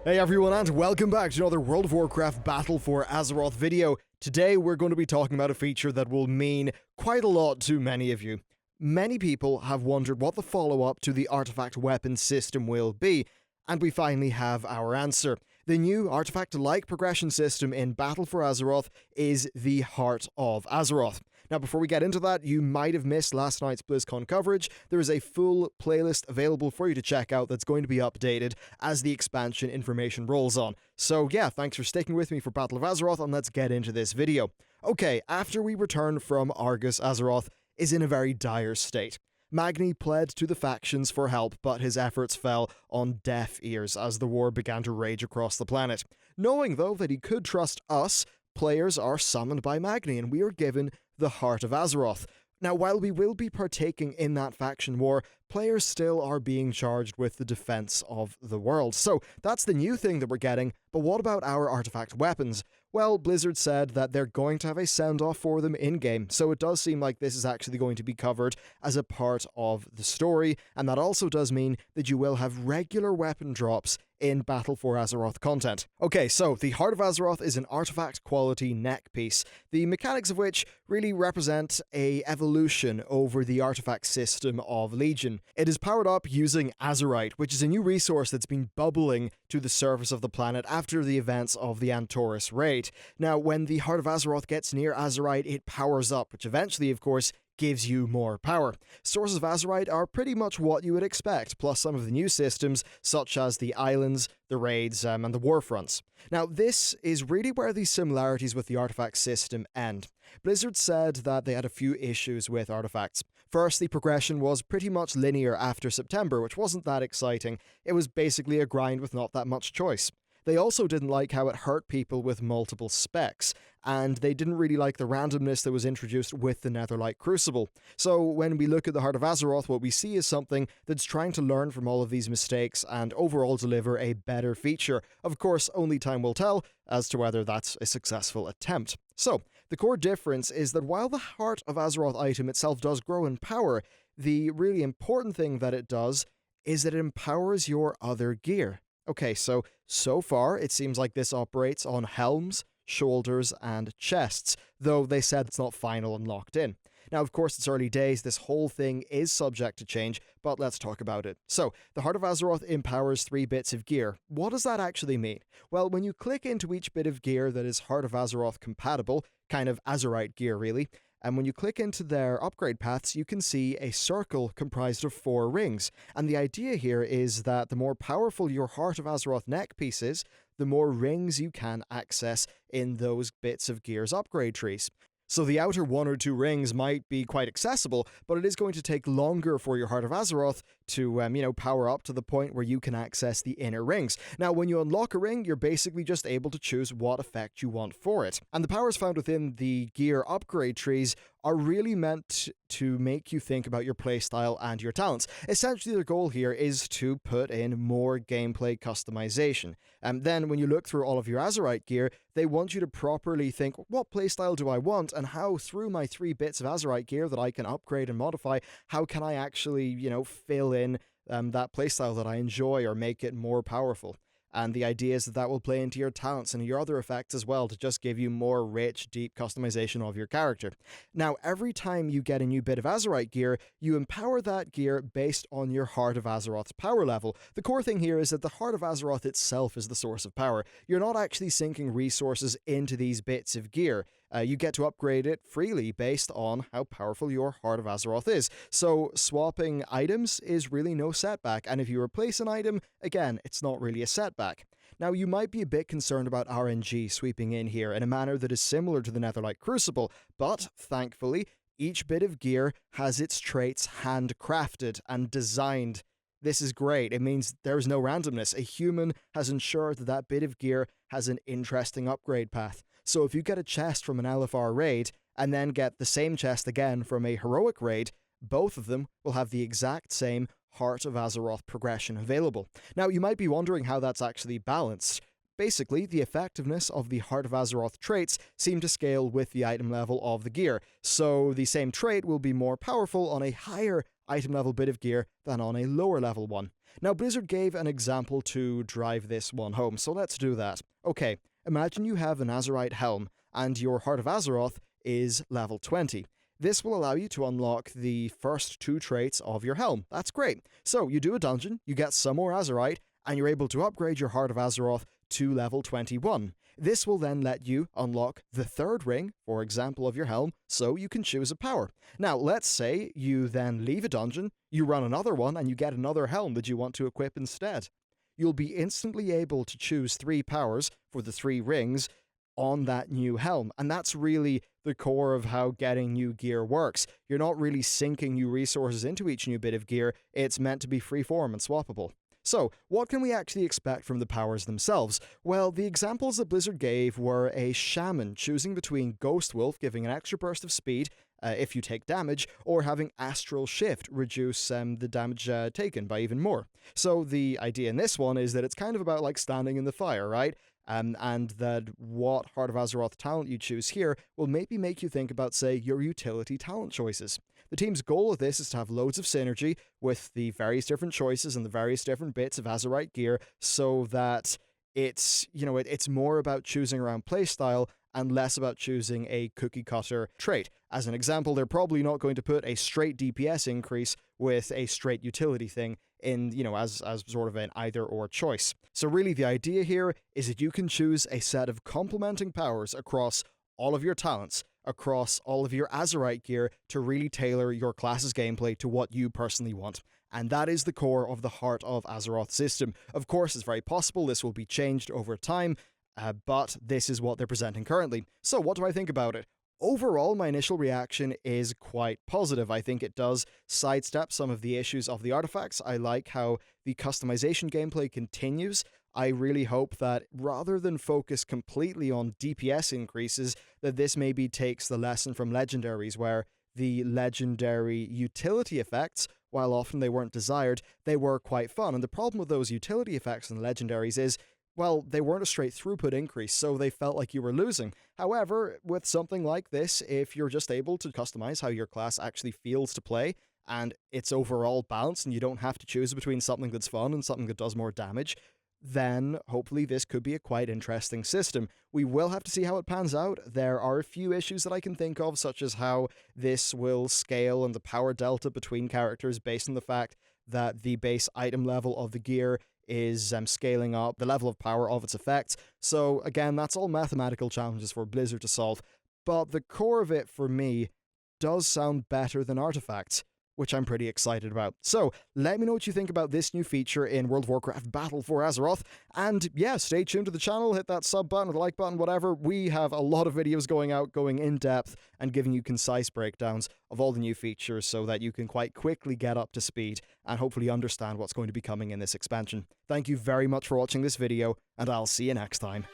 Hey everyone, and welcome back to another World of Warcraft Battle for Azeroth video. Today we're going to be talking about a feature that will mean quite a lot to many of you. Many people have wondered what the follow-up to the artifact weapon system will be, and we finally have our answer. The new artifact-like progression system in Battle for Azeroth is the Heart of Azeroth. Now, before we get into that, you might have missed last night's BlizzCon coverage. There is a full playlist available for you to check out that's going to be updated as the expansion information rolls on. So yeah, thanks for sticking with me for Battle of Azeroth, and let's get into this video. Okay, after we return from Argus, Azeroth is in a very dire state. Magni pled to the factions for help, but his efforts fell on deaf ears as the war began to rage across the planet. Knowing, though, that he could trust us, players are summoned by Magni, and we are given the Heart of Azeroth. Now, while we will be partaking in that faction war, players still are being charged with the defense of the world. So that's the new thing that we're getting, but what about our artifact weapons? Well, Blizzard said that they're going to have a send-off for them in-game, so it does seem like this is actually going to be covered as a part of the story, and that also does mean that you will have regular weapon drops in Battle for Azeroth content. Okay, so the Heart of Azeroth is an artifact-quality neck piece, the mechanics of which really represent a evolution over the artifact system of Legion. It is powered up using Azerite, which is a new resource that's been bubbling to the surface of the planet after the events of the Antorus raid. Now, when the Heart of Azeroth gets near Azerite, it powers up, which eventually, of course, gives you more power. Sources of Azerite are pretty much what you would expect, plus some of the new systems, such as the islands, the raids, and the warfronts. Now, this is really where the similarities with the artifact system end. Blizzard said that they had a few issues with artifacts. First, the progression was pretty much linear after September, which wasn't that exciting. It was basically a grind with not that much choice. They also didn't like how it hurt people with multiple specs, and they didn't really like the randomness that was introduced with the Netherlight Crucible. So when we look at the Heart of Azeroth, what we see is something that's trying to learn from all of these mistakes and overall deliver a better feature. Of course, only time will tell as to whether that's a successful attempt. So, the core difference is that while the Heart of Azeroth item itself does grow in power, the really important thing that it does is that it empowers your other gear. Okay, so far it seems like this operates on helms, shoulders, and chests, though they said it's not final and locked in. Now, of course, it's early days, this whole thing is subject to change, but let's talk about it. So, the Heart of Azeroth empowers 3 bits of gear. What does that actually mean? Well, when you click into each bit of gear that is Heart of Azeroth compatible, kind of Azerite gear really, and when you click into their upgrade paths, you can see a circle comprised of 4 rings. And the idea here is that the more powerful your Heart of Azeroth neck piece is, the more rings you can access in those bits of gear's upgrade trees. So the outer 1 or 2 rings might be quite accessible, but it is going to take longer for your Heart of Azeroth to, power up to the point where you can access the inner rings. Now, when you unlock a ring, you're basically just able to choose what effect you want for it. And the powers found within the gear upgrade trees are really meant to make you think about your playstyle and your talents. Essentially, their goal here is to put in more gameplay customization. And then when you look through all of your Azerite gear, they want you to properly think, what playstyle do I want, and how through my 3 bits of Azerite gear that I can upgrade and modify, how can I actually, fill in that playstyle that I enjoy or make it more powerful. And the idea is that that will play into your talents and your other effects as well to just give you more rich, deep customization of your character. Now, every time you get a new bit of Azerite gear, you empower that gear based on your Heart of Azeroth's power level. The core thing here is that the Heart of Azeroth itself is the source of power. You're not actually sinking resources into these bits of gear. You get to upgrade it freely based on how powerful your Heart of Azeroth is. So swapping items is really no setback, and if you replace an item, again, it's not really a setback. Now, you might be a bit concerned about RNG sweeping in here in a manner that is similar to the Netherlight Crucible, but thankfully, each bit of gear has its traits handcrafted and designed. This is great. It means there's no randomness. A human has ensured that that bit of gear has an interesting upgrade path. So if you get a chest from an LFR raid, and then get the same chest again from a heroic raid, both of them will have the exact same Heart of Azeroth progression available. Now, you might be wondering how that's actually balanced. Basically, the effectiveness of the Heart of Azeroth traits seem to scale with the item level of the gear, so the same trait will be more powerful on a higher item level bit of gear than on a lower level one. Now, Blizzard gave an example to drive this one home, so let's do that. Okay, imagine you have an Azerite helm, and your Heart of Azeroth is level 20. This will allow you to unlock the first 2 traits of your helm. That's great. So you do a dungeon, you get some more Azerite, and you're able to upgrade your Heart of Azeroth to level 21. This will then let you unlock the 3rd ring, for example, of your helm, so you can choose a power. Now, let's say you then leave a dungeon, you run another one, and you get another helm that you want to equip instead. You'll be instantly able to choose 3 powers for the 3 rings on that new helm, and that's really the core of how getting new gear works. You're not really sinking new resources into each new bit of gear, it's meant to be freeform and swappable. So, what can we actually expect from the powers themselves? Well, the examples that Blizzard gave were a shaman choosing between Ghost Wolf, giving an extra burst of speed if you take damage, or having Astral Shift reduce the damage taken by even more. So the idea in this one is that it's kind of about like standing in the fire, right? And that what Heart of Azeroth talent you choose here will maybe make you think about, say, your utility talent choices. The team's goal of this is to have loads of synergy with the various different choices and the various different bits of Azerite gear, so that it's more about choosing around playstyle and less about choosing a cookie cutter trait. As an example, they're probably not going to put a straight DPS increase with a straight utility thing in, as sort of an either or choice. So really the idea here is that you can choose a set of complementing powers across all of your talents, across all of your Azerite gear, to really tailor your class's gameplay to what you personally want. And that is the core of the Heart of Azeroth system. Of course, it's very possible this will be changed over time, but this is what they're presenting currently. So what do I think about it? Overall, my initial reaction is quite positive. I think it does sidestep some of the issues of the artifacts. I like how the customization gameplay continues. I really hope that rather than focus completely on DPS increases, that this maybe takes the lesson from legendaries, where the legendary utility effects, while often they weren't desired, they were quite fun. And the problem with those utility effects in legendaries is, well, they weren't a straight throughput increase, so they felt like you were losing. However, with something like this, if you're just able to customize how your class actually feels to play, and it's overall balanced, and you don't have to choose between something that's fun and something that does more damage, then hopefully this could be a quite interesting system. We will have to see how it pans out. There are a few issues that I can think of, such as how this will scale and the power delta between characters based on the fact that the base item level of the gear is scaling up the level of power of its effects. So again, that's all mathematical challenges for Blizzard to solve, but the core of it for me does sound better than artifacts, which I'm pretty excited about. So let me know what you think about this new feature in World of Warcraft Battle for Azeroth, and yeah, stay tuned to the channel, hit that sub button or the like button, whatever. We have a lot of videos going out, going in depth and giving you concise breakdowns of all the new features so that you can quite quickly get up to speed and hopefully understand what's going to be coming in this expansion. Thank you very much for watching this video, and I'll see you next time.